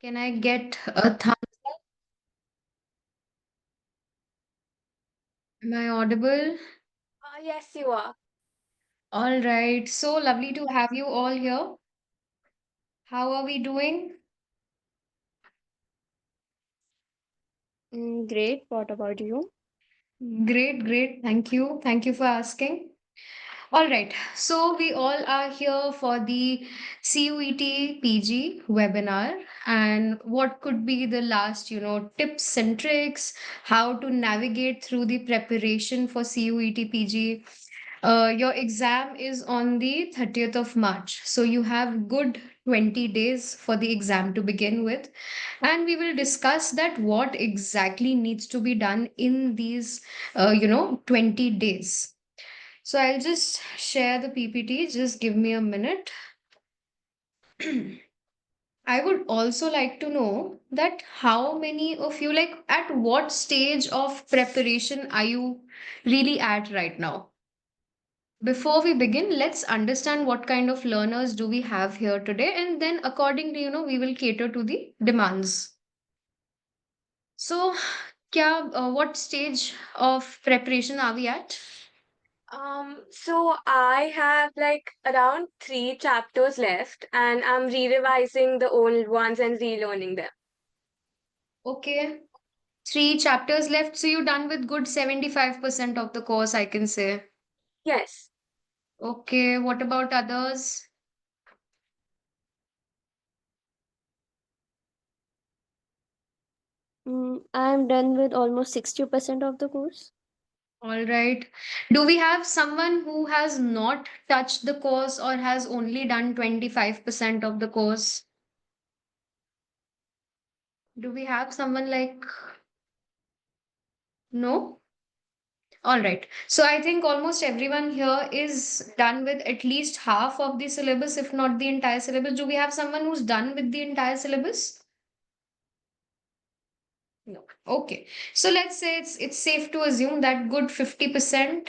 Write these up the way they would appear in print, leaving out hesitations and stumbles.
Can I get a thumb? Am I audible? Yes, you are. All right. So lovely to have you all here. How are we doing? Great. What about you? Great, great. Thank you. Thank you for asking. All right. So we all are here for the CUET PG webinar. And what could be the last, tips and tricks, how to navigate through the preparation for CUET PG. Your exam is on the 30th of March. So you have good 20 days for the exam to begin with. And we will discuss that what exactly needs to be done in these, 20 days. So I'll just share the PPT. Just give me a minute. I would also like to know that how many of you, like, at what stage of preparation are you really at right now? Before we begin, let's understand what kind of learners do we have here today, and then accordingly, we will cater to the demands. So, what stage of preparation are we at? So I have like around 3 chapters left, and I'm re-revising the old ones and relearning them. Okay, 3 chapters left. So you're done with good 75% of the course, I can say. Yes. Okay, what about others? I'm done with almost 60% of the course. All right. Do we have someone who has not touched the course or has only done 25% of the course? Do we have someone like no? All right. So I think almost everyone here is done with at least half of the syllabus, if not the entire syllabus. Do we have someone who's done with the entire syllabus? No. Okay. So let's say it's safe to assume that good 50%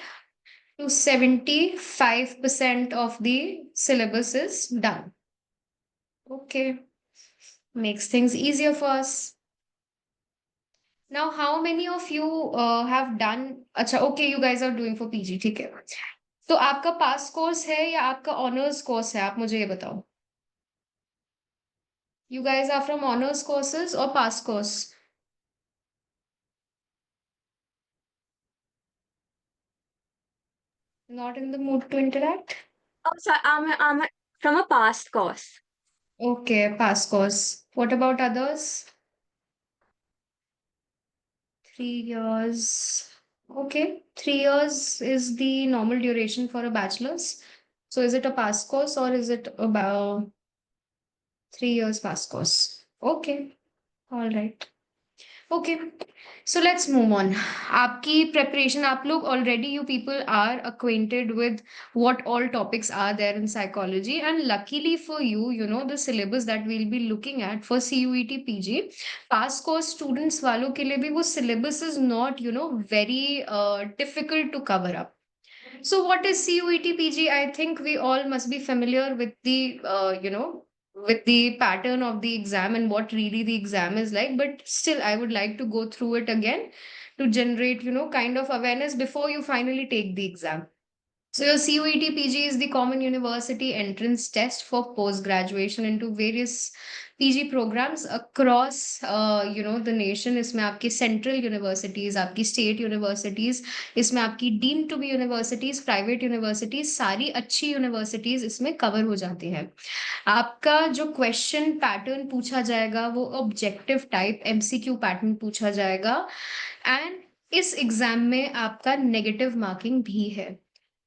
to 75% of the syllabus is done. Okay. Makes things easier for us. Now, how many of you have done? अच्छा, okay, you guys are doing for PG, ठीक है. तो आपका पास course है या आपका honours course है आप मुझे ये बताओ. You guys are from honors courses or pass course? Not in the mood to interact? Oh, sorry, I'm from a past course. Okay, pass course. What about others? 3 years. Okay, 3 years is the normal duration for a bachelor's. So is it a pass course or is it about 3 years pass course? Okay, all right. Okay, so let's move on. आपकी preparation, आप लोग already you people are acquainted with what all topics are there in psychology, and luckily for you, the syllabus that we'll be looking at for CUET PG, pass course students वालों के लिए भी वो syllabus is not, very difficult to cover up. So what is CUET PG? I think we all must be familiar with the, with the pattern of the exam and what really the exam is like. But still, I would like to go through it again to generate, kind of awareness before you finally take the exam. So your CUET PG is the Common University Entrance Test for post-graduation into various PG programs across, the nation. इसमें आपकी central universities, आपकी state universities, इसमें आपकी deemed to be universities, private universities, सारी अच्छी universities इसमें cover हो जाती हैं. आपका जो क्वेश्चन पैटर्न पूछा जाएगा वो ऑब्जेक्टिव टाइप एमसीक्यू पैटर्न पूछा जाएगा एंड इस एग्जाम में आपका नेगेटिव मार्किंग भी है.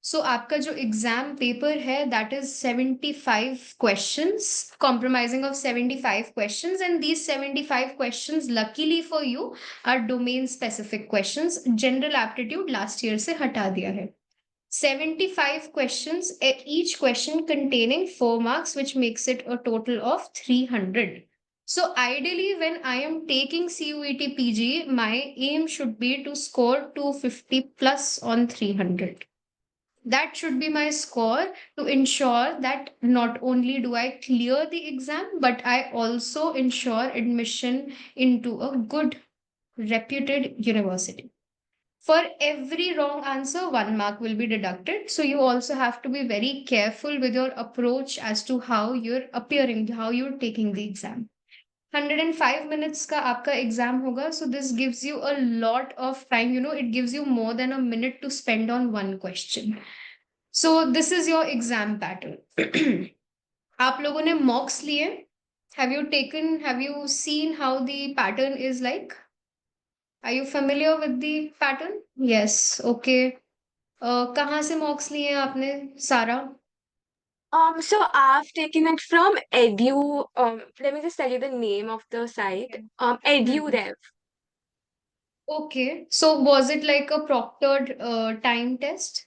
सो आपका जो एग्जाम पेपर है that is 75 questions compromising of 75 questions and these 75 questions luckily for you are domain specific questions. General aptitude last year से हटा दिया है. 75 questions, each question containing 4 marks, which makes it a total of 300. So ideally, when I am taking CUET PG, my aim should be to score 250 plus on 300. That should be my score to ensure that not only do I clear the exam, but I also ensure admission into a good, reputed university. For every wrong answer, 1 mark will be deducted. So you also have to be very careful with your approach as to how you're appearing, how you're taking the exam. 105 minutes का आपका exam होगा, so this gives you a lot of time, it gives you more than a minute to spend on one question. So this is your exam pattern. आप लोगों ने mocks लिए? Have you seen how the pattern is like? Are you familiar with the pattern? Yes, okay. कहाँ से mocks लिए हैं आपने सारा? So I've taken it from Edu. Let me just tell you the name of the site. EduRev. Okay, so was it like a proctored time test?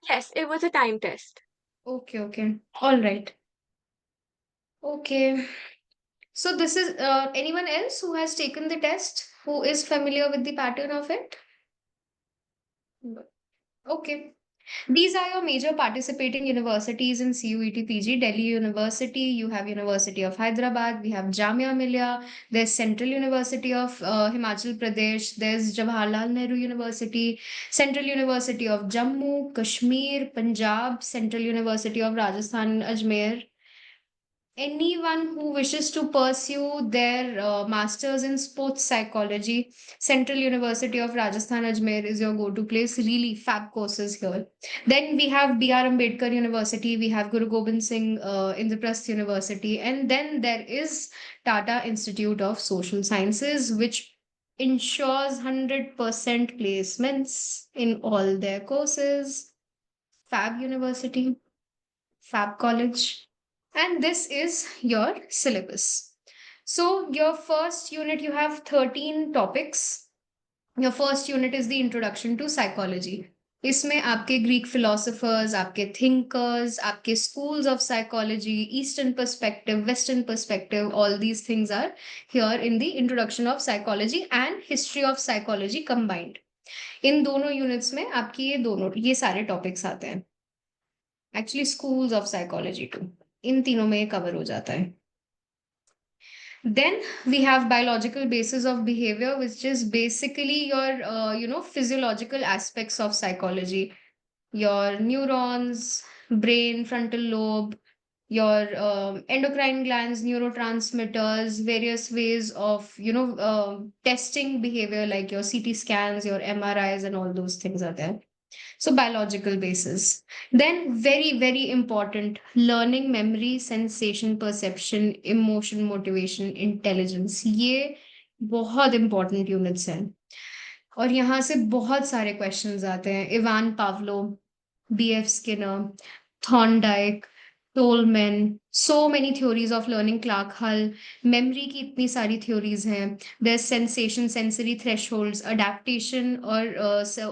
Yes, it was a time test. Okay, okay. All right. Okay. So this is anyone else who has taken the test who is familiar with the pattern of it? Okay. These are your major participating universities in CUET PG. Delhi University, you have University of Hyderabad, we have Jamia Millia, there's Central University of Himachal Pradesh, there's Jawaharlal Nehru University, Central University of Jammu, Kashmir, Punjab, Central University of Rajasthan, Ajmer. Anyone who wishes to pursue their masters in sports psychology, Central University of Rajasthan Ajmer is your go-to place. Really fab courses here. Then we have B.R. Ambedkar University, we have Guru Gobind Singh Indraprasth University, and then there is Tata Institute of Social Sciences, which ensures 100% placements in all their courses. Fab University, Fab College. And this is your syllabus. So, your first unit, you have 13 topics. Your first unit is the introduction to psychology. इसमें आपके Greek philosophers, आपके thinkers, आपके schools of psychology, Eastern perspective, Western perspective, all these things are here in the introduction of psychology and history of psychology combined. इन दोनों units में आपकी ये सारे टॉपिक्स आते हैं. Actually schools of psychology too इन तीनों में कवर हो जाता है. Then we have biological basis of behavior, which is basically your physiological aspects of psychology, your neurons, brain, frontal lobe, your endocrine glands, neurotransmitters, various ways of testing behavior like your CT scans, your MRIs, and all those things are there. So biological basis. Then very, very important, learning, memory, sensation, perception, emotion, motivation, intelligence. ये बहुत important units हैं. और यहाँ से बहुत सारे questions आते हैं. Ivan Pavlov, B.F. Skinner, Thorndike, Tolman, so many theories of learning, Clark Hull, memory की इतनी सारी theories हैं. There's sensation, sensory thresholds, adaptation और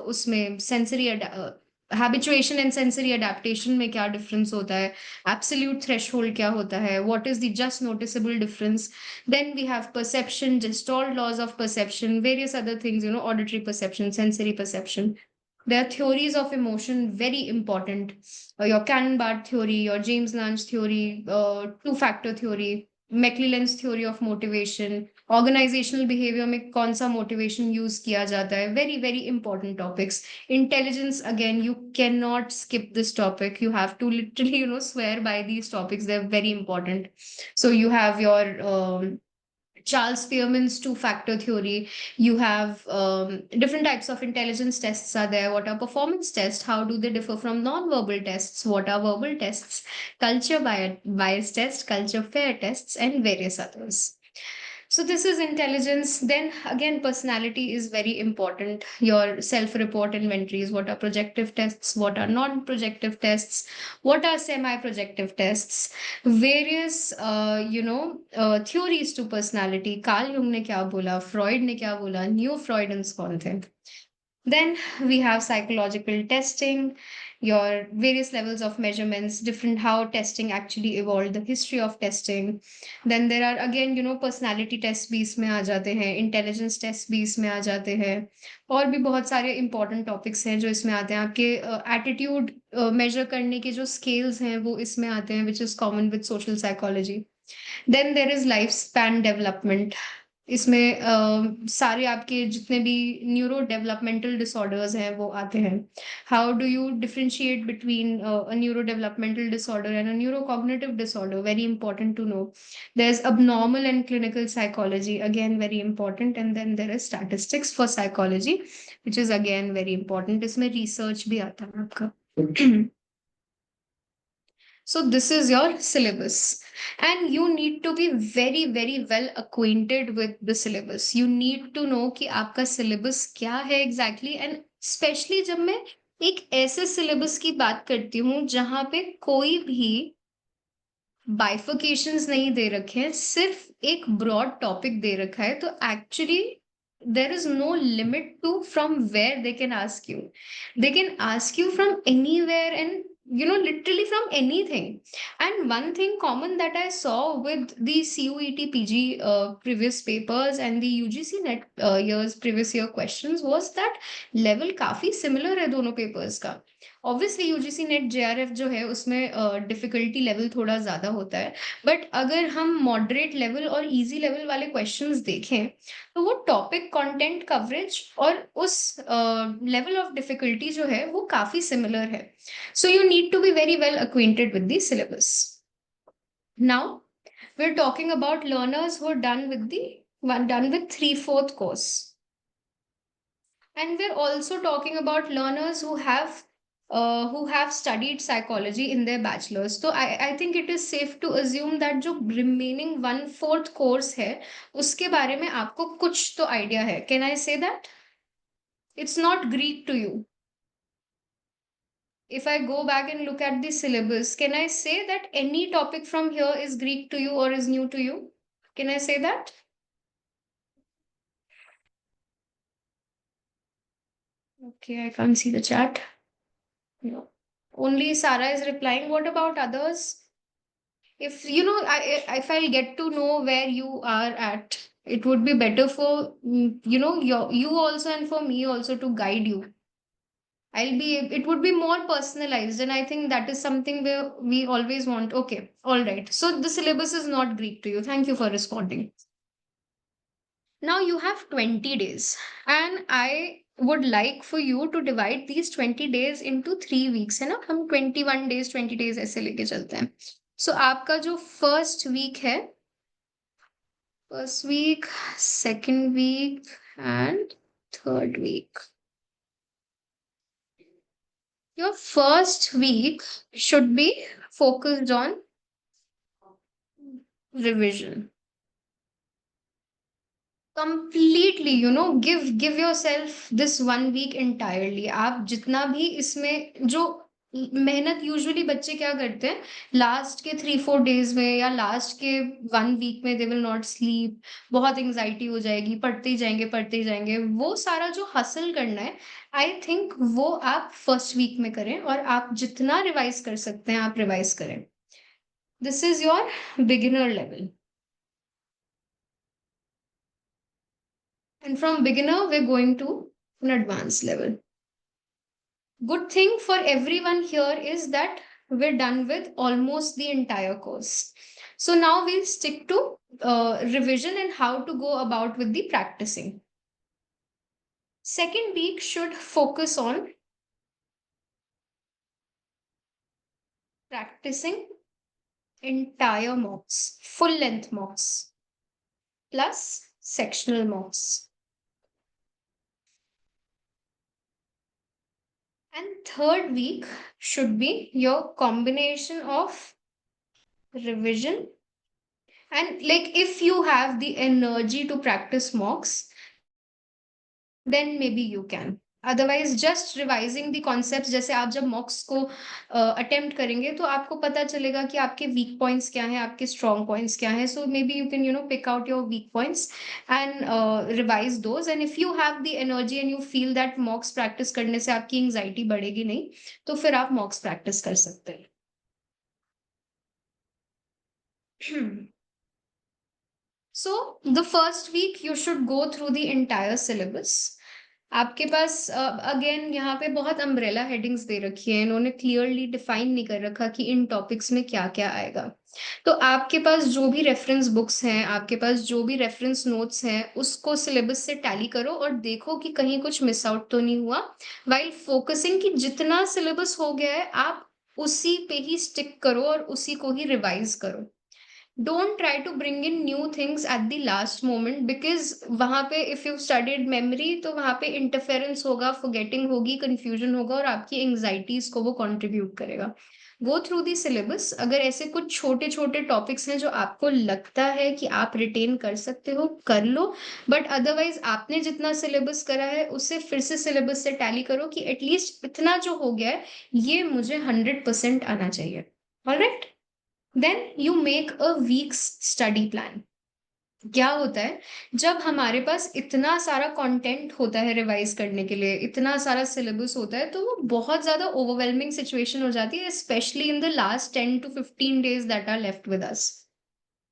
उसमें sensory habituation and sensory adaptation में क्या difference होता है, absolute threshold क्या होता है, what is the just noticeable difference. Then we have perception, Gestalt laws of perception, various other things, auditory perception, sensory perception. There are theories of emotion, very important. Your Cannon-Barth theory, your James Lange theory, two-factor theory, McClelland's theory of motivation, organizational behavior में कौन सा motivation use किया जाता है. Very, very important topics. Intelligence, again, you cannot skip this topic. You have to literally, swear by these topics. They're very important. So you have your Charles Spearman's two-factor theory. You have different types of intelligence tests are there. What are performance tests? How do they differ from non-verbal tests? What are verbal tests? Culture bias tests, culture fair tests, and various others. So this is intelligence. Then again, personality is very important. Your self-report inventories, what are projective tests, what are non-projective tests, what are semi-projective tests, various theories to personality. Carl Jung ने क्या बोला, Freud ने क्या बोला, Neo Freudians कौन थे. Then we have psychological testing. your various levels of measurements, different how testing actually evolved, the history of testing. Then there are again, personality tests भी इसमें आ जाते हैं, intelligence tests भी इसमें आ जाते हैं, और भी बहुत सारे important topics हैं जो इसमें आते हैं. आपके attitude measure करने के जो scales हैं वो इसमें आते हैं, which is common with social psychology. Then there is lifespan development. इसमें सारे आपके जितने भी न्यूरो डेवलपमेंटल डिसऑर्डर्स हैं वो आते हैं. How do you differentiate between a neuro developmental disorder and a neuro cognitive disorder, very important to know. There is abnormal and clinical psychology, again very important. And then there is statistics for psychology, which is again very important. इसमें research भी आता है आपका. So this is your syllabus, and you need to be very, very well acquainted with the syllabus. You need to know कि आपका syllabus क्या है exactly, and especially जब मैं एक ऐसे syllabus की बात करती हूँ जहाँ पे कोई भी बाइफिकेशंस नहीं दे रखे हैं, सिर्फ एक ब्रॉड टॉपिक दे रखा है, तो actually there is no limit to from where they can ask you. They can ask you from anywhere, and literally from anything. And one thing common that I saw with the CUET PG previous papers and the UGC NET years previous year questions was that level काफी similar है दोनों papers का. Obviously UGC net JRF जो है उसमें difficulty level थोड़ा ज्यादा होता है, बट अगर हम मॉडरेट लेवल और इजी लेवल वाले क्वेश्चंस देखें तो वो टॉपिक कंटेंट कवरेज और उस लेवल ऑफ डिफिकल्टी जो है वो काफी सिमिलर है. So you need to be very well acquainted with the syllabus. Now we're talking about learners who are done with 3/4 course. And we're also talking about learners who have studied psychology in their bachelor's. So I think it is safe to assume that जो remaining 1/4 course है उसके बारे में आपको कुछ तो idea है. Can I say that? It's not Greek to you. If I go back and look at the syllabus, can I say that any topic from here is Greek to you or is new to you? Can I say that? Okay, I can't see the chat. No. Only Sarah is replying. What about others? If if I'll get to know where you are at, it would be better for you also and for me also to guide you. It would be more personalized, and I think that is something where we always want. Okay, all right. So the syllabus is not Greek to you. Thank you for responding. Now you have 20 days, and I would like for you to divide these 20 days into 3 weeks, है ना? हम 21 days 20 days ऐसे लेके चलते हैं. So आपका जो first week है, first week, second week, and third week. Your first week should be focused on revision. Completely, give yourself this 1 week entirely. आप जितना भी इसमें जो मेहनत यूजुअली बच्चे क्या करते हैं लास्ट के 3-4 डेज में या लास्ट के 1 week में, दे विल नॉट स्लीप, बहुत एंग्जाइटी हो जाएगी, पढ़ते ही जाएंगे, वो सारा जो हसल करना है, आई थिंक वो आप फर्स्ट वीक में करें, और आप जितना रिवाइज कर सकते हैं आप रिवाइज करें. This is your beginner level. And from beginner, we're going to an advanced level. Good thing for everyone here is that we're done with almost the entire course. So now we'll stick to revision and how to go about with the practicing. Second week should focus on practicing entire mocks, full length mocks, plus sectional mocks. And third week should be your combination of revision, and like if you have the energy to practice mocks, then maybe you can. Otherwise just revising the concept, जैसे आप जब मॉक्स को attempt करेंगे तो आपको पता चलेगा कि आपके वीक पॉइंट्स क्या हैं, आपके स्ट्रॉन्ग पॉइंट्स क्या हैं. So maybe you can pick out your weak points and revise those. And if you have the energy and you feel that mocks practice करने से आपकी एंग्जाइटी बढ़ेगी नहीं, तो फिर आप मॉक्स प्रैक्टिस कर सकते हैं. So the first week you should go through the entire syllabus. आपके पास अगेन यहाँ पे बहुत अम्ब्रेला हेडिंग्स दे रखी है, इन्होंने क्लियरली डिफाइन नहीं कर रखा कि इन टॉपिक्स में क्या क्या आएगा. तो आपके पास जो भी रेफरेंस बुक्स हैं, आपके पास जो भी रेफरेंस नोट्स हैं, उसको सिलेबस से टैली करो और देखो कि कहीं कुछ मिस आउट तो नहीं हुआ, वाइल फोकसिंग कि जितना सिलेबस हो गया है आप उसी पे ही स्टिक करो और उसी को ही रिवाइज करो. don't try to bring in new things at the last moment, because वहां पे if you studied memory तो वहां पे interference होगा, forgetting होगी, confusion होगा और आपकी anxieties को वो contribute करेगा. go through the syllabus. अगर ऐसे कुछ छोटे छोटे टॉपिक्स हैं जो आपको लगता है कि आप रिटेन कर सकते हो, कर लो. बट अदरवाइज आपने जितना सिलेबस करा है उससे फिर से सिलेबस से टैली करो कि एटलीस्ट इतना जो हो गया है ये मुझे 100% आना चाहिए. Alright. Then you make a weeks study plan. क्या होता है, जब हमारे पास इतना सारा कंटेंट होता है रिवाइज करने के लिए, इतना सारा सिलेबस होता है, तो वो बहुत ज्यादा ओवरवेलमिंग सिचुएशन हो जाती है, specially in the last 10 to 15 days that are left with us.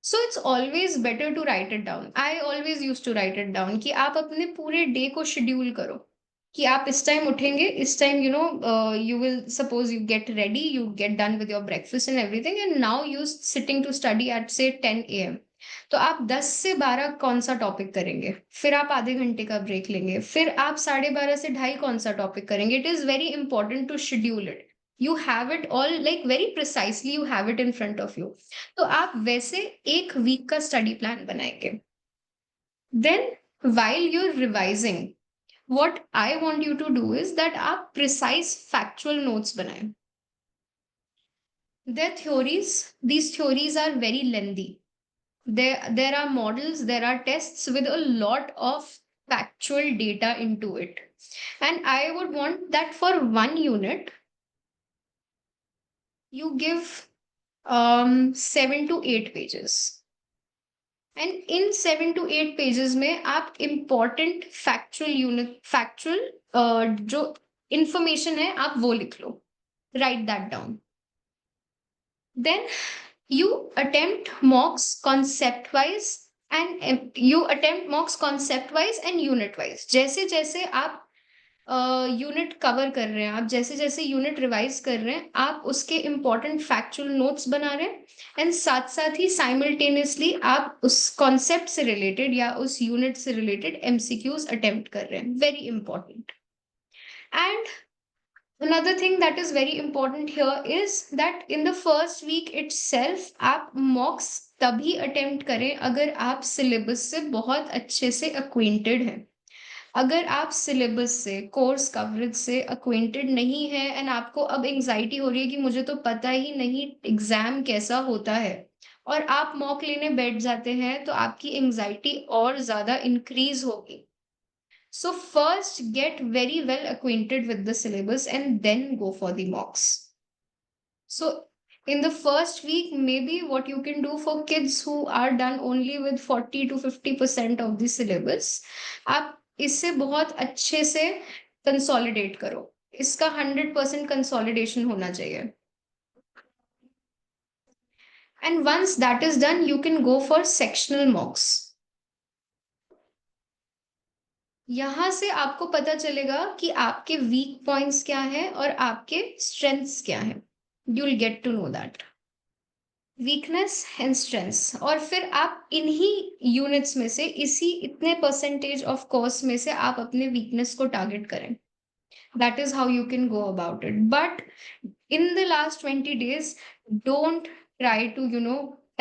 So it's always better to write it down. I always use to write it down कि आप अपने पूरे डे को शेड्यूल करो कि आप इस टाइम उठेंगे, इस time you will suppose you get ready, you get done with your breakfast and everything, and now you sitting to study at say 10 AM. तो आप 10 से 12 कौन सा टॉपिक करेंगे, फिर आप आधे घंटे का ब्रेक लेंगे, फिर आप 12:30 से 2:30 कौन सा टॉपिक करेंगे. It is very important to schedule it. You have it all like very precisely, you have it in front of you. तो आप वैसे एक वीक का स्टडी प्लान बनाएंगे. Then while you're revising, what I want you to do is that आप precise factual notes बनाएं. Their theories, these theories are very lengthy. There are models, there are tests with a lot of factual data into it. And I would want that for one unit, you give 7 to 8 pages. And in 7 to 8 pages में आप important factual जो information है आप वो लिख लो. Write that down. Then you attempt mocks concept wise and unit wise. जैसे जैसे आप यूनिट कवर कर रहे हैं, आप जैसे जैसे यूनिट रिवाइज कर रहे हैं, आप उसके इंपॉर्टेंट फैक्चुअल नोट्स बना रहे हैं, एंड साथ साथ ही साइमल्टेनियसली आप उस कॉन्सेप्ट से रिलेटेड या उस यूनिट से रिलेटेड एमसीक्यूज अटेम्प्ट कर रहे हैं. Very important. And another thing that is very important here is that in the first week itself आप मॉक्स तभी अटेम्प्ट करें अगर आप सिलेबस से बहुत अच्छे से अक्वेंटेड हैं. अगर आप सिलेबस से, कोर्स कवरेज से अक्वेंटेड नहीं है एंड आपको अब एंजाइटी हो रही है कि मुझे तो पता ही नहीं एग्जाम कैसा होता है, और आप मॉक लेने बैठ जाते हैं, तो आपकी एंजाइटी और ज्यादा इंक्रीज होगी. So first get very well acquainted with the syllabus and then go for the mocks. So in the first week, maybe what you can do for kids who are done only with 40 to 50% of the syllabus, आप इससे बहुत अच्छे से consolidate करो. इसका 100% consolidation होना चाहिए. And once that is done, you can go for sectional mocks. यहां से आपको पता चलेगा कि आपके वीक पॉइंट्स क्या है और आपके स्ट्रेंथ्स क्या है. You will get to know that weakness and strengths. और फिर आप इन्हीं यूनिट्स में से, इसी इतने परसेंटेज ऑफ कोर्स में से आप अपने वीकनेस को टारगेट करें. That is how you can go about it. But in the last 20 days, don't try to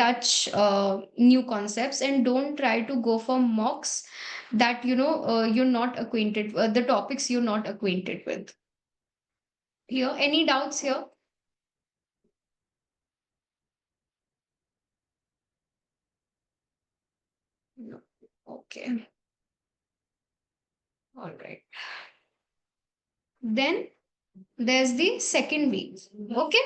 touch new concepts, and don't try to go for mocks that you're not acquainted the topics you're not acquainted with. Here, any doubts here? No. Okay. All right. Then there's the second week. Okay.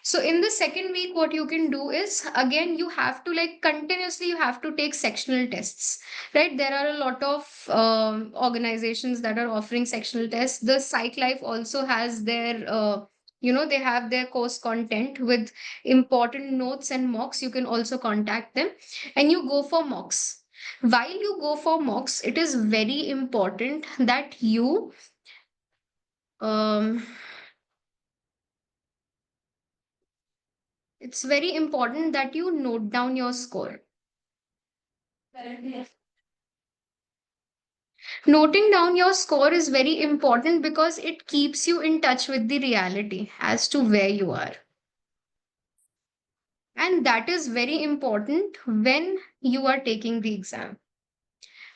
So in the second week, what you can do is, again, you have to like continuously, you have to take sectional tests, right? There are a lot of organizations that are offering sectional tests. The Psych Life also has their, they have their course content with important notes and mocks. You can also contact them and you go for mocks. While you go for mocks, it is very important that you um, it's very important that you note down your score. Noting down your score is very important because it keeps you in touch with the reality as to where you are. And that is very important when you are taking the exam.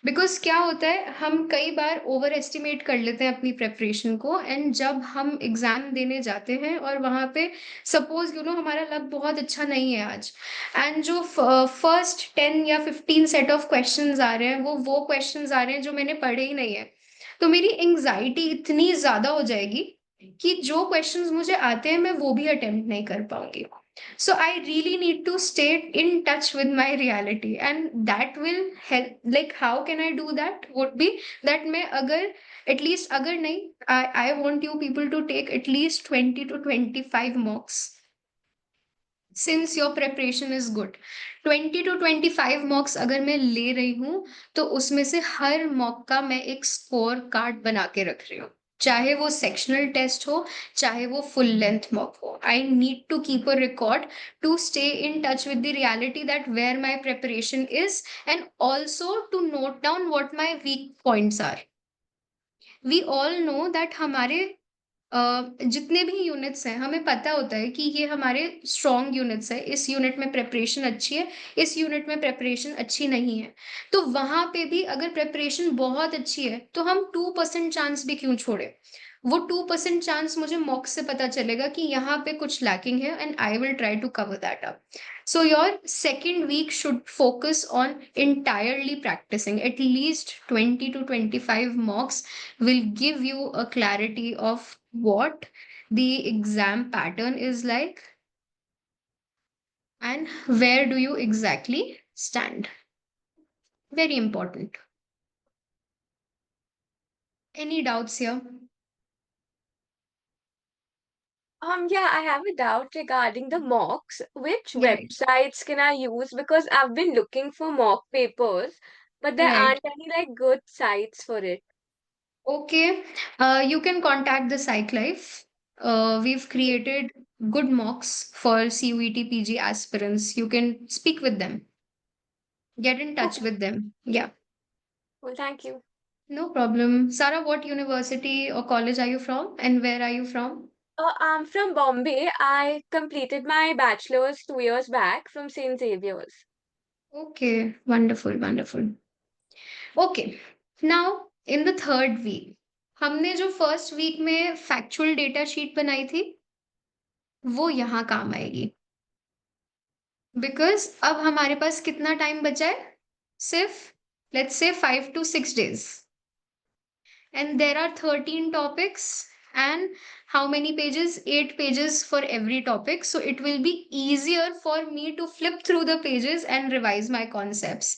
Because क्या होता है हम कई बार over estimate कर लेते हैं अपनी preparation को एंड जब हम एग्जाम देने जाते हैं और वहां पे सपोज हमारा लक बहुत अच्छा नहीं है आज एंड जो फर्स्ट 10 या 15 सेट ऑफ क्वेश्चंस आ रहे हैं वो क्वेश्चंस आ रहे हैं जो मैंने पढ़े ही नहीं है तो मेरी एंग्जाइटी इतनी ज्यादा हो जाएगी कि जो क्वेश्चंस मुझे आते हैं मैं वो भी अटेम्प्ट नहीं कर पाऊंगी. So I really need to stay in touch with my reality and that will help. Like how can I do that would be that मैं अगर at least अगर नहीं I want you people to take at least 20 to 25 mocks since your preparation is good. 20 to 25 mocks अगर मैं ले रही हूँ तो उसमें से हर मॉक का मैं एक स्कोर कार्ड बना के रख रही हूँ चाहे वो सेक्शनल टेस्ट हो चाहे वो फुल लेंथ मॉक हो. I need to keep a record to stay in touch with the reality that where my preparation is and also to note down what my weak points are. We all know that हमारे जितने भी units हैं हमें पता होता है कि ये हमारे स्ट्रॉन्ग यूनिट्स है. इस यूनिट में प्रेपरेशन अच्छी है इस यूनिट में प्रेपरेशन अच्छी नहीं है. तो वहां पे भी अगर प्रेपरेशन बहुत अच्छी है तो हम 2% चांस भी क्यों छोड़े. वो 2% चांस मुझे मॉक से पता चलेगा कि यहाँ पे कुछ लैकिंग है and I will try to cover that up. So your second week should focus on entirely practicing. At least 20 to 25 mocks will give you a clarity of what the exam pattern is like and where do you exactly stand. Very important. Any doubts here? Yeah, I have a doubt regarding the mocks. Which Yeah. websites can I use? Because I've been looking for mock papers, but there Right. aren't any like good sites for it. Okay. You can contact the Psych Life. We've created good mocks for CUET PG aspirants. You can speak with them. Get in touch Okay, with them. Yeah. well, thank you. No problem. Sarah, what university or college are you from and where are you from? I'm from Bombay. I completed my bachelor's 2 years back from St. Xavier's. Okay, wonderful, wonderful. Okay, now in the third week, हमने जो first week में factual data sheet बनाई थी वो यहाँ काम आएगी because अब हमारे पास कितना टाइम बचा है सिर्फ let's say 5 to 6 days and there are 13 topics and how many pages 8 pages for every topic so it will be easier for me to flip through the pages and revise my concepts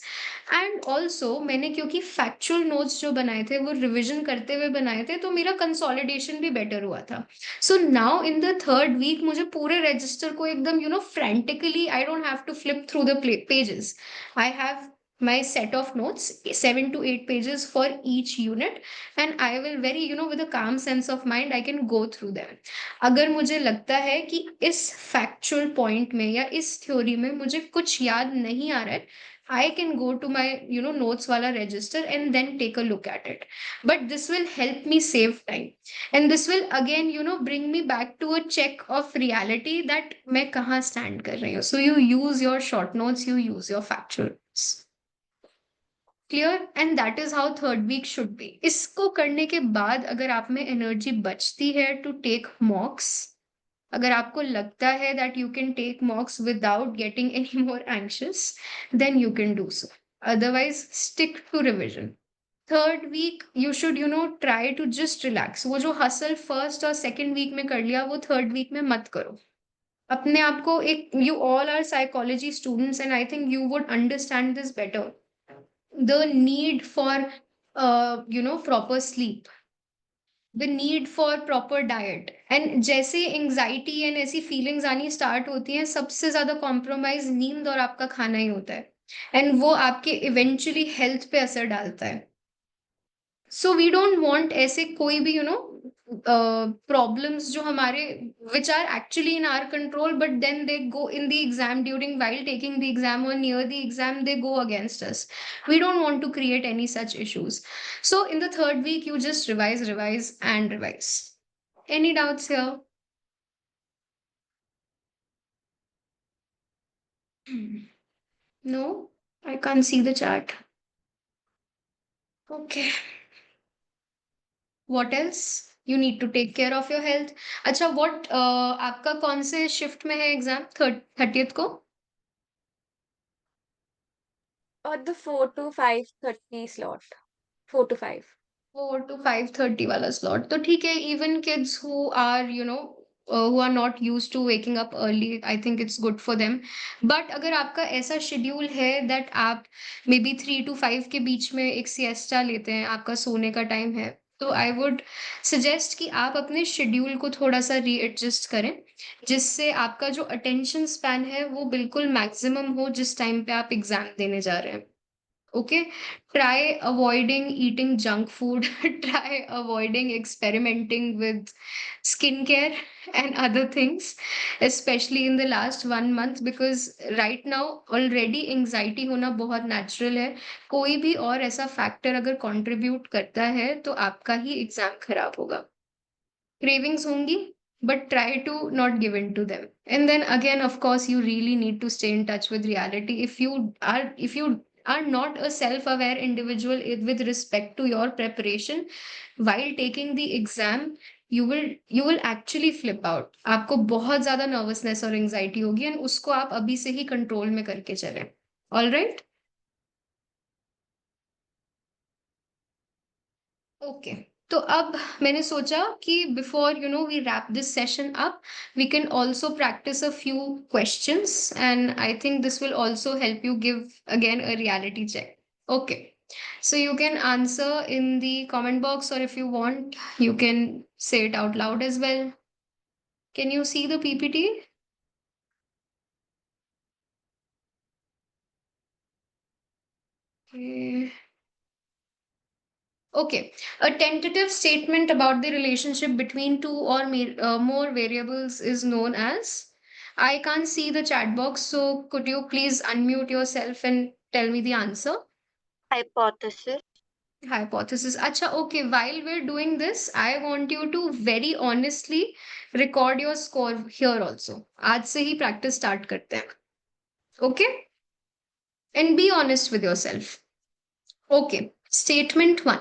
and also मैंने क्योंकि factual notes जो बनाए थे वो revision करते हुए बनाए थे तो मेरा consolidation भी better हुआ था. So now in the third week मुझे पूरे register को एकदम frantically I don't have to flip through the pages. I have my set of notes 7 to 8 pages for each unit and I will very with a calm sense of mind I can go through them. अगर मुझे लगता है कि इस factual point में या इस theory में मुझे कुछ याद नहीं आ रहा है I can go to my notes wala register and then take a look at it. But this will help me save time and this will again bring me back to a check of reality that मैं कहाँ stand कर रही हूँ. So you use your short notes, you use your factuals. Clear and that is how third week should be. इसको करने के बाद अगर आप में एनर्जी बचती है टू टेक मॉक्स अगर आपको लगता है that you can take mocks without getting any more anxious then you can do so otherwise stick to revision. Third week you should try to just relax. वो जो हसल फर्स्ट और second week में कर लिया वो third week में मत करो। अपने आप को एक, you all are psychology students and I think you would understand this better, the need for proper sleep, the need for proper diet. And जैसे एंग्जाइटी एंड ऐसी फीलिंग्स आनी स्टार्ट होती हैं, सबसे ज्यादा कॉम्प्रोमाइज नींद और आपका खाना ही होता है, एंड वो आपके इवेंचुअली हेल्थ पे असर डालता है। सो वी डोंट वांट ऐसे कोई भी problems जो हमारे, which are actually in our control but then they go in the exam, during while taking the exam or near the exam they go against us. We don't want to create any such issues. So in the third week you just revise and revise. Any doubts here? No, I can't see the chart. Okay. What else? You need to take care of your health. अच्छा, what आपका कौन से shift में है exam? 30th को? Or the 4 to 5:30 slot. 4 to 5. 4 to 5:30 वाला slot तो ठीक है. Even kids who are who are not used to waking up early, I think it's good for them. But अगर आपका ऐसा schedule है that आप maybe 3 to 5 के बीच में एक siesta लेते हैं, आपका सोने का टाइम है, तो I would suggest कि आप अपने schedule को थोड़ा सा readjust करें, जिससे आपका जो attention span है वो बिल्कुल maximum हो जिस टाइम पे आप एग्जाम देने जा रहे हैं. Okay, try avoiding eating junk food, try avoiding experimenting with skincare and other things, especially in the last 1 month, because right now already anxiety होना बहुत natural है. कोई भी और ऐसा factor अगर contribute करता है तो आपका ही exam खराब होगा. Cravings होंगी, but try to not give in to them. And then again, of course, you really need to stay in touch with reality. If you are not a self-aware individual with respect to your preparation while taking the exam, you will actually flip out. आपको बहुत ज्यादा nervousness और anxiety होगी, and उसको आप अभी से ही control में करके चलें. All right? ओके. तो अब मैंने सोचा कि before we wrap this session up, we can also practice a few questions and I think this will also help you give again a reality check. Okay, so you can answer in the comment box, or if you want you can say it out loud as well. Can you see the PPT? Okay. Okay, a tentative statement about the relationship between two or more variables is known as. I can't see the chat box, so could you please unmute yourself and tell me the answer? Hypothesis. Hypothesis. Acha, okay, while we're doing this, I want you to very honestly record your score here also. आज से ही practice start करते हैं. Okay? And be honest with yourself. Okay, statement 1.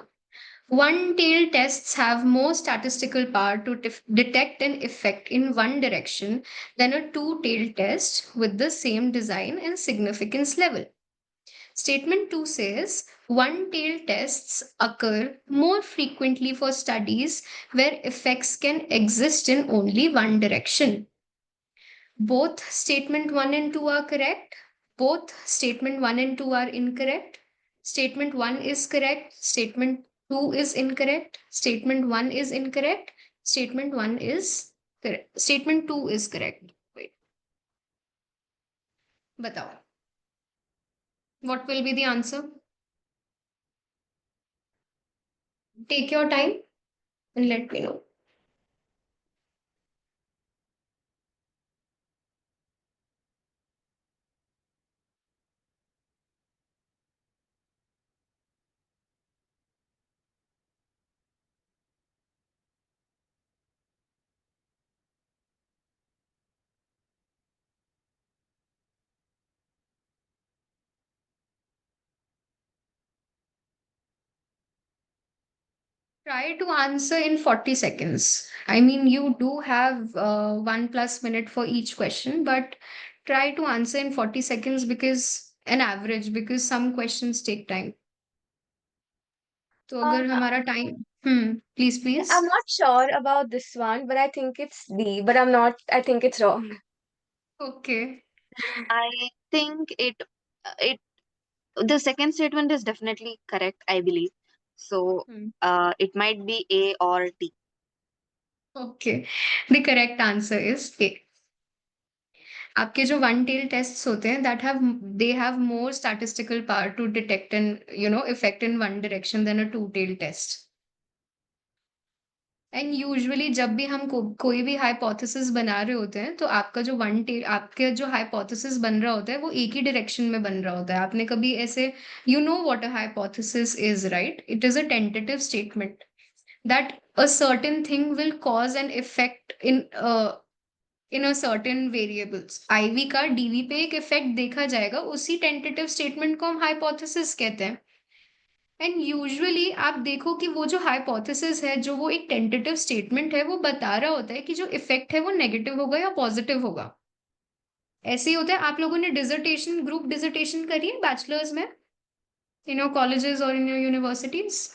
One-tailed tests have more statistical power to detect an effect in one direction than a two-tailed test with the same design and significance level. Statement 2 says one-tailed tests occur more frequently for studies where effects can exist in only one direction. Both statement 1 and 2 are correct. Both statement 1 and 2 are incorrect. Statement 1 is correct. Statement 2 is incorrect. Statement 1 is incorrect. Statement 1 is correct. Statement 2 is correct. Wait. Batao. What will be the answer? Take your time and let me know. Try to answer in 40 seconds. I mean, you do have 1+ minute for each question, but try to answer in 40 seconds, because an average, because some questions take time. तो अगर हमारा time please please I'm not sure about this one, but I think it's D, but I think it's wrong. Okay I think it the second statement is definitely correct, I believe. So it might be A or D. Okay the correct answer is A आपके जो one tail tests होते हैं that have they have more statistical power to detect an effect in one direction than a two tail test and usually जब भी हम कोई भी hypothesis बना रहे होते हैं तो आपका जो वन टेल आपके जो हाइपोथेसिस बन रहा होता है वो एक ही डायरेक्शन में बन रहा होता है आपने कभी ऐसे you know what a hypothesis is right it is a tentative statement that a certain thing will cause an effect in a certain variables IV का डीवी पे एक इफेक्ट देखा जाएगा उसी टेंटेटिव स्टेटमेंट को हम हाइपोथेसिस कहते हैं एंड यूजुअली आप देखो कि वो जो हाइपोथेसिस है जो वो एक टेंटेटिव स्टेटमेंट है वो बता रहा होता है कि जो इफेक्ट है वो नेगेटिव होगा या पॉजिटिव होगा ऐसे ही होता है आप लोगों ने डिसर्टेशन ग्रुप डिसर्टेशन करी है बैचलर्स में इन योर कॉलेजेस और in your universities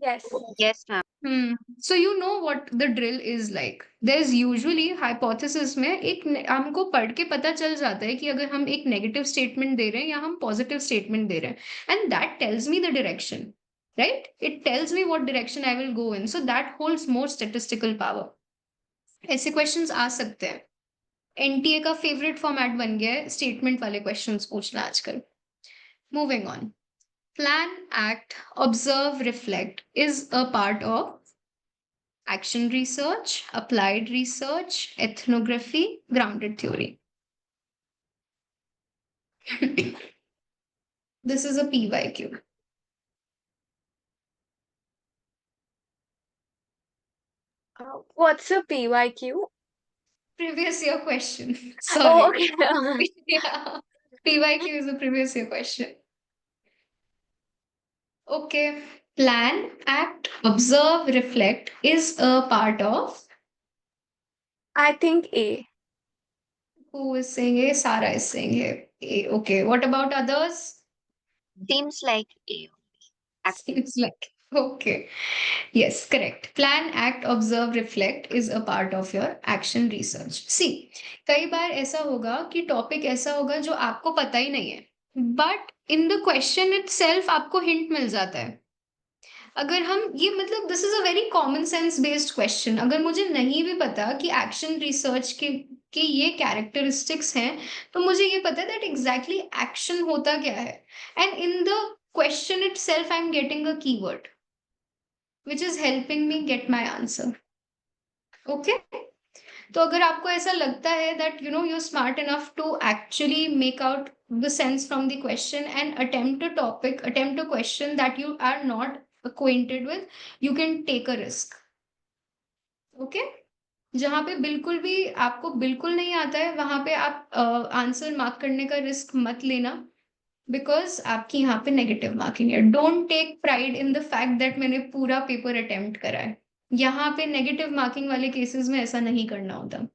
Yes. Yes, ma'am. So you know what the drill is like. There's usually hypothesis में एक हमको पढ़ के पता चल जाता है कि अगर हम एक नेगेटिव स्टेटमेंट दे रहे हैं या हम पॉजिटिव स्टेटमेंट दे रहे हैं and that tells me the direction right it tells me what direction I will go in so that holds more statistical power ऐसे क्वेश्चंस आ सकते हैं एनटीए का फेवरेट फॉर्मेट बन गया है स्टेटमेंट वाले क्वेश्चंस पूछना आजकल moving on Plan, act, observe, reflect is a part of action research, applied research, ethnography, grounded theory. This is a PYQ. What's a PYQ? Previous year question. Oh, Sorry. okay. Yeah. PYQ is a previous year question. Okay. Plan, act, observe, reflect is a part of. I think A. Who is saying A? Sara is saying A. Okay. What about others? Seems like A. Acting. It's like, okay. Yes, correct. Plan, act, observe, reflect is a part of your action research. See, कई बार ऐसा होगा कि topic ऐसा होगा जो आपको पता ही नहीं है but in the question itself आपको हिंट मिल जाता है अगर हम ये मतलब this is a very common sense based question अगर मुझे नहीं भी पता कि एक्शन रिसर्च के ये कैरेक्टरिस्टिक्स हैं तो मुझे ये पता है दैट एग्जैक्टली एक्शन होता क्या है and in the question itself I'm getting a keyword which is helping me get my answer okay तो अगर आपको ऐसा लगता है that you're smart enough to actually make out the sense from the question and attempt a question that you are not acquainted with you can take a risk okay जहां पे बिल्कुल भी आपको बिल्कुल नहीं आता है वहां पे आप आंसर मार्क करने का रिस्क मत लेना बिकॉज आपकी यहाँ पे नेगेटिव मार्किंग है don't take pride in the fact that मैंने पूरा पेपर अटेम्प्ट करा है यहाँ पे नेगेटिव मार्किंग वाले केसेस में ऐसा नहीं करना होता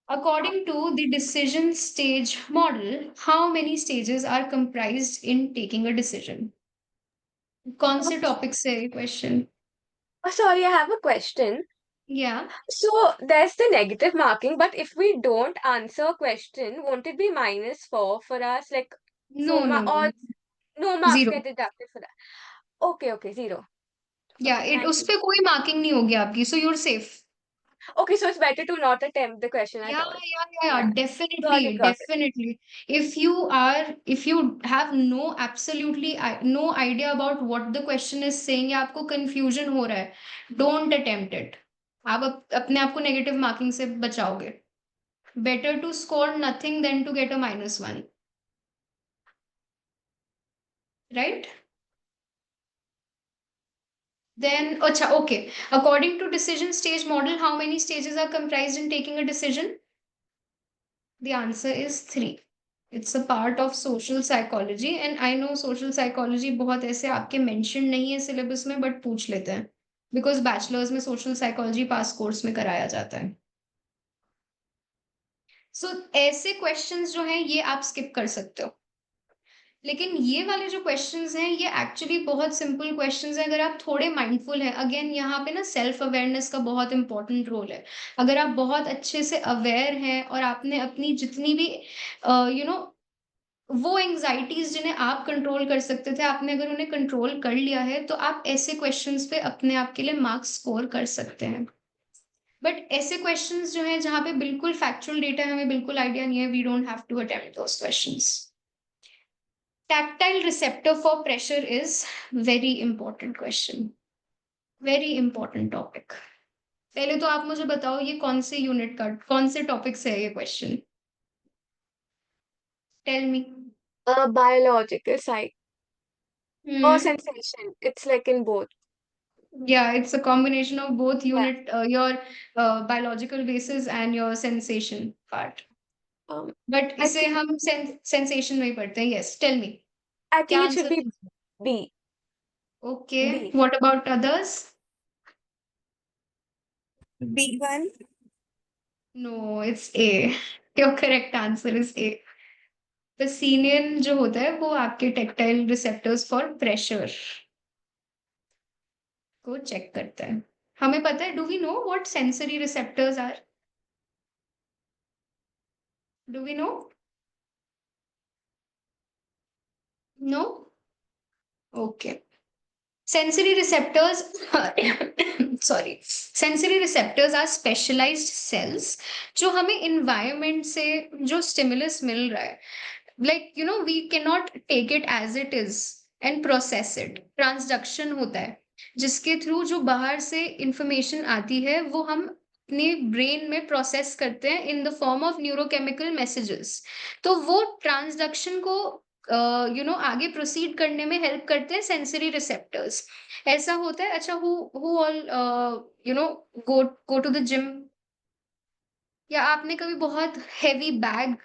according to the decision stage model how many stages are comprised in taking a decision कौन से टॉपिक से question Oh, sorry, I have a question. या So there's the negative marking, but if we don't answer a question, won't it be -4 for us? Like no full no mark no or no marks zero get deducted for that? Okay, 0. या Okay, it thank उस you. पे कोई marking नहीं होगी आपकी so you're safe Okay, so it's better to not attempt the question at all. Yeah, Yeah, got definitely, it, got it. definitely. If you have no absolutely no idea about what the question is saying या आपको confusion हो रहा है, don't attempt it. आप अपने आप को negative marking से बचाओगे. Better to score nothing than to get a -1. Right? Then, अच्छा, okay. According to decision stage model, how many stages are comprised in taking a decision? The answer is 3. It's a part of social psychology and I know social psychology बहुत ऐसे आपके mention नहीं है syllabus में but पूछ लेते हैं because bachelor's में social psychology पास कोर्स में कराया जाता है so ऐसे questions जो हैं ये आप skip कर सकते हो लेकिन ये वाले जो क्वेश्चंस हैं ये एक्चुअली बहुत सिंपल क्वेश्चंस हैं अगर आप थोड़े माइंडफुल हैं। अगेन यहाँ पे ना सेल्फ अवेयरनेस का बहुत इंपॉर्टेंट रोल है। अगर आप बहुत अच्छे से अवेयर हैं और आपने अपनी जितनी भी वो एंग्जाइटीज जिन्हें आप कंट्रोल कर सकते थे, आपने अगर उन्हें कंट्रोल कर लिया है तो आप ऐसे क्वेश्चंस पे अपने आप के लिए मार्क्स स्कोर कर सकते हैं। बट ऐसे क्वेश्चंस जो हैं जहाँ पे बिल्कुल फैक्चुअल डेटा हमें बिल्कुल आइडिया नहीं है, we don't have to attempt those questions. Tactile receptor for pressure is very important question, very important topic. पहले तो आप मुझे बताओ ये कौन से यूनिट का कौन से टॉपिक से है ये question? Tell me. Biological psych or sensation. It's like in both. Yeah, it's a combination of both Yeah. unit, your biological basis and your sensation part. Um, But I इसे think हम sensation में ही पढ़ते हैं. Yes, tell me. I क्या think it should answer? be B. Okay. B. What about others? B1. No, it's A. Your correct answer is A. Pacinian जो होता है वो आपके tactile receptors for pressure को चेक करता है. हमें पता है, do we know what sensory receptors are? Do we know? No? Okay. Sensory receptors, sorry. Sensory receptors are specialized cells जो हमें environment से जो stimulus मिल रहा है. Like, we cannot take it as it is and process it. Transduction होता है जिसके through जो बाहर से इंफॉर्मेशन आती है वो हम अपने ब्रेन में प्रोसेस करते हैं in the form of neurochemical messages. तो वो ट्रांसडक्शन को आगे प्रोसीड करने में हेल्प करते हैं सेंसरी रिसेप्टर्स। ऐसा होता है। अच्छा, who all go to the gym, या आपने कभी बहुत हेवी बैग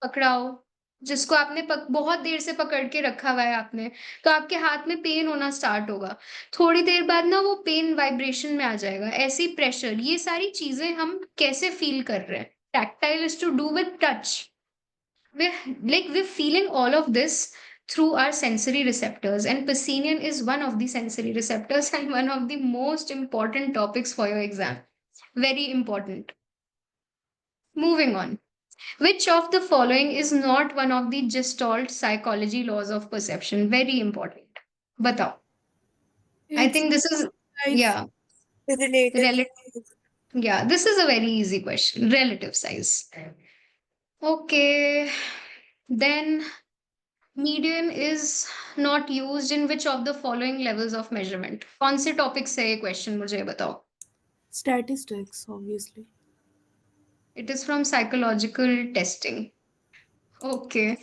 पकड़ा हो जिसको आपने बहुत देर से पकड़ के रखा हुआ है आपने, तो आपके हाथ में पेन होना स्टार्ट होगा। थोड़ी देर बाद ना वो पेन वाइब्रेशन में आ जाएगा। ऐसी प्रेशर, ये सारी चीजें हम कैसे फील कर रहे हैं? Tactile is to do with touch. we're feeling all of this through our sensory receptors, and Pacinian is one of the sensory receptors and one of the most important topics for your exam. Very important. Moving on. Which of the following is not one of the Gestalt psychology laws of perception? Very important. Batao. I It's think this is, size yeah, relative. yeah, this is a very easy question. Relative size. Okay. Then median is not used in which of the following levels of measurement? कौन से topic से ये question मुझे बताओ? Statistics, obviously. It is from psychological testing. Okay.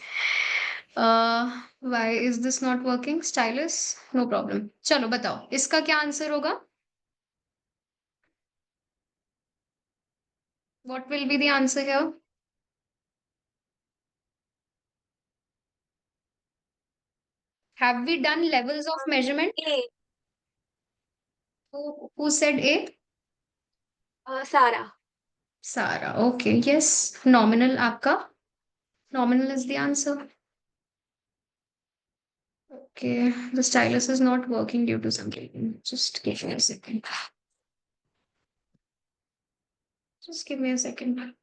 Why is this not working? Stylus? No problem. चलो बताओ इसका क्या आंसर होगा? What will be the answer here? Have we done levels of measurement? A. Who said A? Sarah. Sarah. Okay. Yes. Nominal आपका? Nominal is the answer. Okay. The stylus is not working due to some reason. Just give me a second. Just give me a second.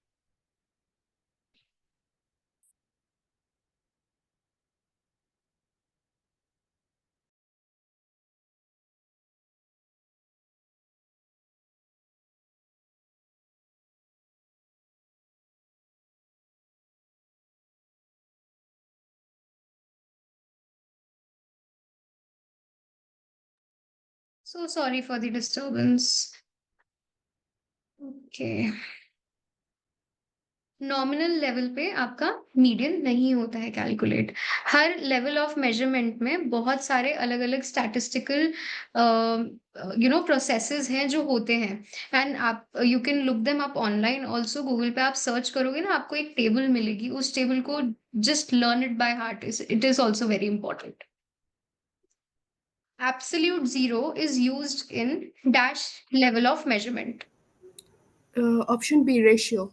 So sorry for the disturbance. Okay. Nominal level पे आपका median नहीं होता है calculate. Her level of measurement में बहुत सारे अलग अलग स्टैटिस्टिकल प्रोसेसेस हैं जो होते हैं, एंड आप you can look them up online also. Google पे आप सर्च करोगे ना, आपको एक टेबल मिलेगी, उस टेबल को just learn it by heart, it is also very important. Absolute zero is used in dash level of measurement. Option B, ratio.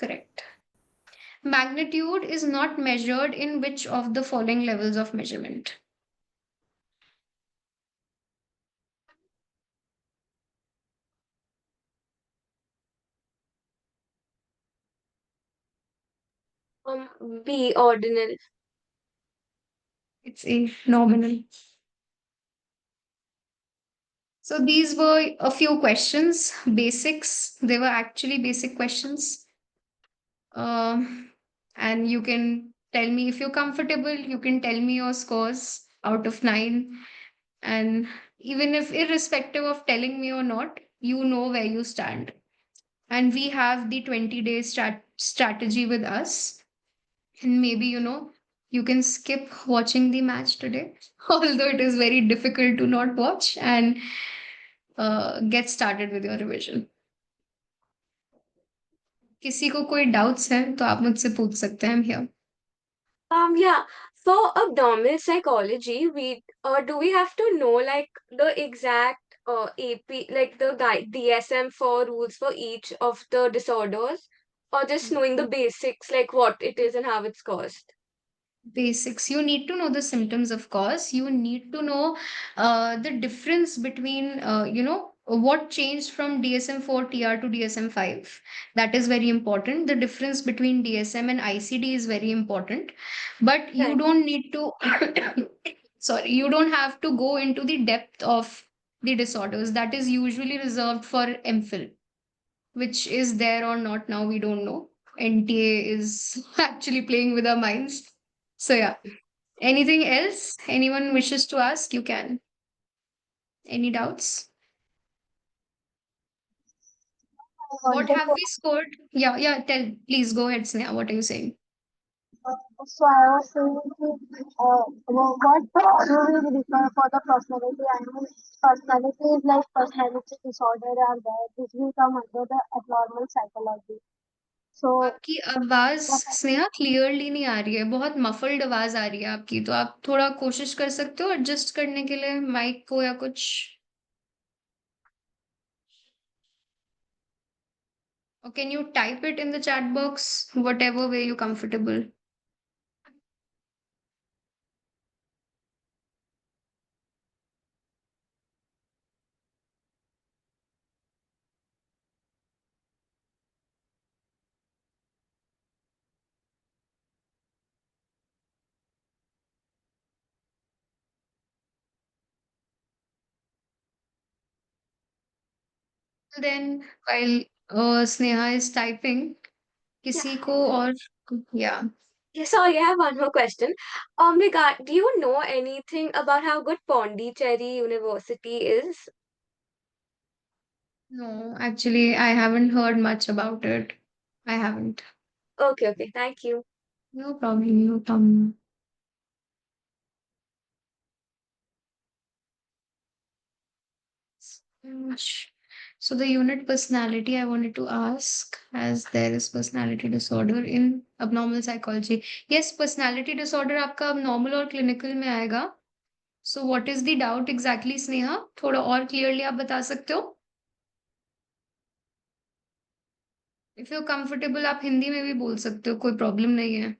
Correct. magnitude is not measured in which of the following levels of measurement? B, ordinal. It's a nominal. So these were a few questions, basics. They were actually basic questions. Um, and you can tell me if you're comfortable, you can tell me your scores out of 9. And even if irrespective of telling me or not, you know where you stand. And we have the 20-day strategy with us. And maybe, you can skip watching the match today, although it is very difficult to not watch, and get started with your revision. किसी को कोई doubts है तो आप मुझसे पूछ सकते हैं, I'm here. Yeah. For abdominal psychology, do we have to know like the exact AP, like the DSM-4 rules for each of the disorders, or just knowing the basics, like what it is and how it's caused? Basics. You need to know the symptoms, of course. You need to know the difference between, what changed from DSM-4 TR to DSM-5. That is very important. The difference between DSM and ICD is very important. But you Right. don't need to, sorry, you don't have to go into the depth of the disorders. That is usually reserved for MPhil, which is there or not now, we don't know. NTA is actually playing with our minds. So, yeah. Anything else anyone wishes to ask? You can. Any doubts? What have we scored? Yeah, yeah. Please go ahead, Sneha. What are you saying? So I was saying, what do we refer for the personality? I mean, personality is like personality disorder are there. This will come under the abnormal psychology. So आपकी आवाज Sneha clearly नहीं आ रही है, बहुत muffled आवाज आ रही है आपकी, तो आप थोड़ा कोशिश कर सकते हो एडजस्ट करने के लिए माइक को या कुछ. Or can you type it in the chat box, whatever way you're comfortable? Then, while Sneha is typing, किसी को और, yeah. Yeah, sorry, I have one more question. Do you know anything about how good Pondicherry University is? No, actually, I haven't heard much about it. I haven't. Okay, thank you. No problem, no problem. So the unit personality I wanted to ask, as there is personality disorder in abnormal psychology. Yes, personality disorder आपका abnormal और clinical में आएगा. So what is the doubt exactly, Sneha? थोड़ा और clearly आप बता सकते हो? If you're comfortable, आप हिंदी में भी बोल सकते हो, कोई problem नहीं है.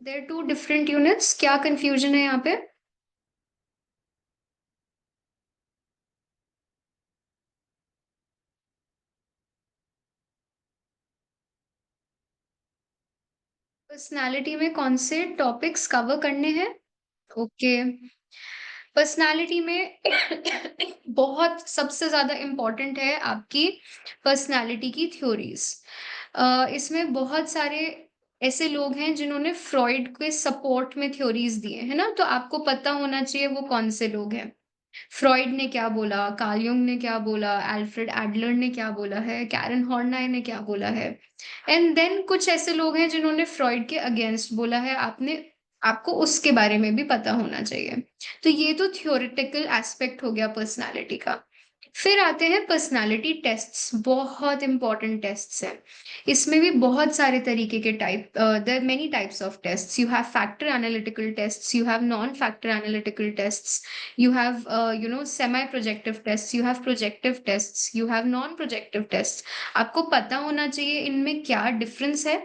There are two different units. क्या confusion है यहाँ पे? पर्सनालिटी में कौन से टॉपिक्स कवर करने हैं? ओके. पर्सनालिटी में बहुत सबसे ज्यादा इम्पोर्टेंट है आपकी पर्सनालिटी की थ्योरीज. इसमें बहुत सारे ऐसे लोग हैं जिन्होंने फ्रॉइड के सपोर्ट में थ्योरीज दिए है ना, तो आपको पता होना चाहिए वो कौन से लोग हैं. फ्रॉइड ने क्या बोला, कार्ल युंग ने क्या बोला, एल्फ्रेड एडलर ने क्या बोला है, कैरन हॉर्नाय ने क्या बोला है. एंड देन कुछ ऐसे लोग हैं जिन्होंने फ्रॉइड के अगेंस्ट बोला है, आपको उसके बारे में भी पता होना चाहिए. तो ये तो थ्योरेटिकल एस्पेक्ट हो गया पर्सनालिटी का. फिर आते हैं पर्सनालिटी टेस्ट्स, बहुत इंपॉर्टेंट टेस्ट्स हैं। इसमें भी बहुत सारे तरीके के type, there many types of tests. You have factor analytical tests, you have non factor analytical tests, you have semi projective tests, you have projective tests, you have non projective tests। आपको पता होना चाहिए इनमें क्या difference है,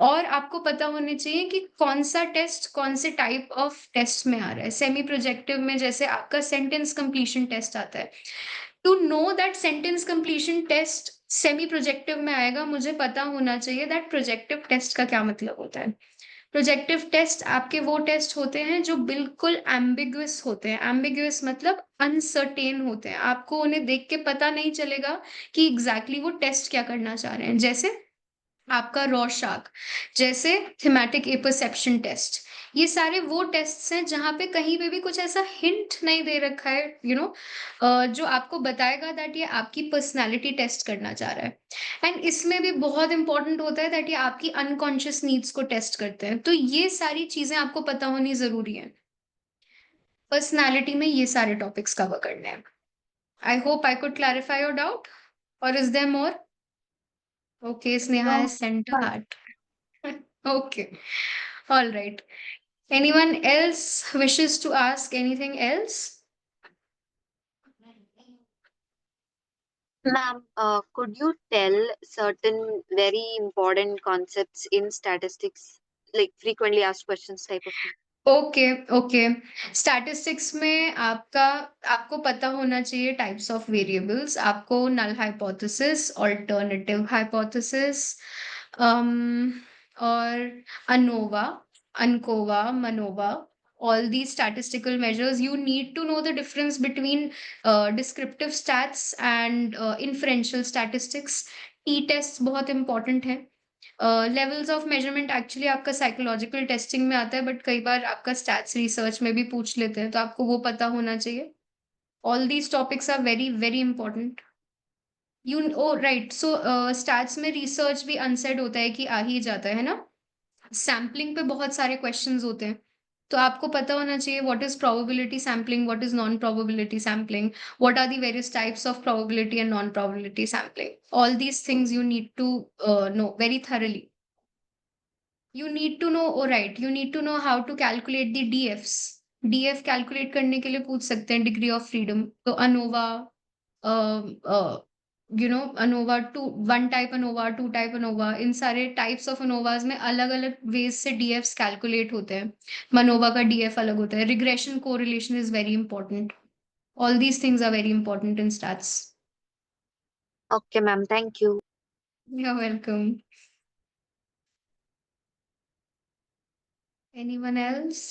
और आपको पता होने चाहिए कि कौन सा टेस्ट कौन से टाइप ऑफ टेस्ट में आ रहा है। सेमी प्रोजेक्टिव में जैसे आपका सेंटेंस कंप्लीशन टेस्ट आता है, to know that sentence completion test semi projective में आएगा, मुझे पता होना चाहिए दैट प्रोजेक्टिव टेस्ट का क्या मतलब होता है। प्रोजेक्टिव टेस्ट आपके वो टेस्ट होते हैं जो बिल्कुल एम्बिगुअस होते हैं। एम्बिगुअस मतलब अनसर्टेन होते हैं, आपको उन्हें देख के पता नहीं चलेगा कि एग्जैक्टली वो टेस्ट क्या करना चाह रहे हैं। जैसे आपका रॉशार्क, जैसे थीमेटिक एपर्सेप्शन टेस्ट, ये सारे वो टेस्ट्स हैं जहाँ पे कहीं पे भी कुछ ऐसा हिंट नहीं दे रखा है जो आपको बताएगा दैट ये आपकी पर्सनालिटी टेस्ट करना चाह रहा है। एंड इसमें भी बहुत इंपॉर्टेंट होता है दैट ये आपकी अनकॉन्शियस नीड्स को टेस्ट करते हैं। तो ये सारी चीजें आपको पता होनी जरूरी है। पर्सनालिटी में ये सारे टॉपिक्स कवर करने हैं। I hope I could clarify your doubt, और is there more? Okay, Sneha No, has sent a fine. heart. Okay, all right. Anyone else wishes to ask anything else? Ma'am, could you tell certain very important concepts in statistics, like frequently asked questions type of thing? Okay okay, statistics में आपको पता होना चाहिए types of variables. आपको null hypothesis, alternative hypothesis, और ANOVA, अनकोवा, मनोवा, all these statistical measures, you need to know the difference between descriptive stats and inferential statistics। T test बहुत important है। Levels of measurement actually आपका psychological testing में आता है, but कई बार आपका stats research में भी पूछ लेते हैं, तो आपको वो पता होना चाहिए। All these topics are very very important. You oh right, so stats में रिसर्च भी अनसेड होता है कि आ ही जाता है ना। सैम्पलिंग पे बहुत सारे क्वेश्चंस होते हैं, तो आपको पता होना चाहिए what is probability sampling, what is non probability sampling, what are the various types of probability and non probability sampling. All these things you need to know very thoroughly। You need to know, oh right, you need to know how to calculate the DFs। DF calculate करने के लिए पूछ सकते हैं, degree of freedom. तो ANOVA, ANOVA two, one type ANOVA, two type ANOVA, इन सारे types of अनोवाज में अलग अलग वेज से डीएफ्स कैलकुलेट होते हैं। मनोवा का डीएफ अलग होता है। Regression correlation is very important. All these things are very important in stats. Okay, ma'am. Thank you. You're welcome. Anyone else?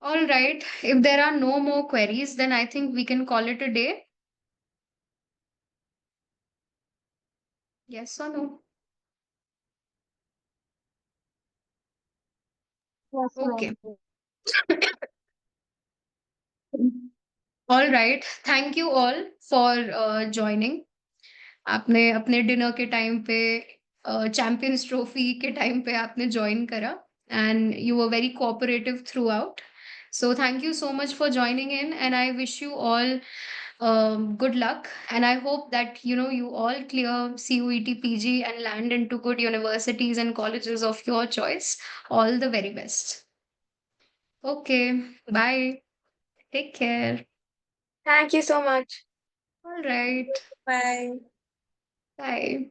All right. If there are no more queries, then I think we can call it a day. Yes or no? Yes, Okay. ma'am. All right. Thank you all for joining. आपने अपने dinner के time पे, champions trophy के time पे आपने join करा, and you were very cooperative through out. So thank you so much for joining in, and I wish you all good luck, and I hope that you all clear CUET PG and land into good universities and colleges of your choice. All the very best. Okay, bye. Take care. Thank you so much. All right. Bye. Bye.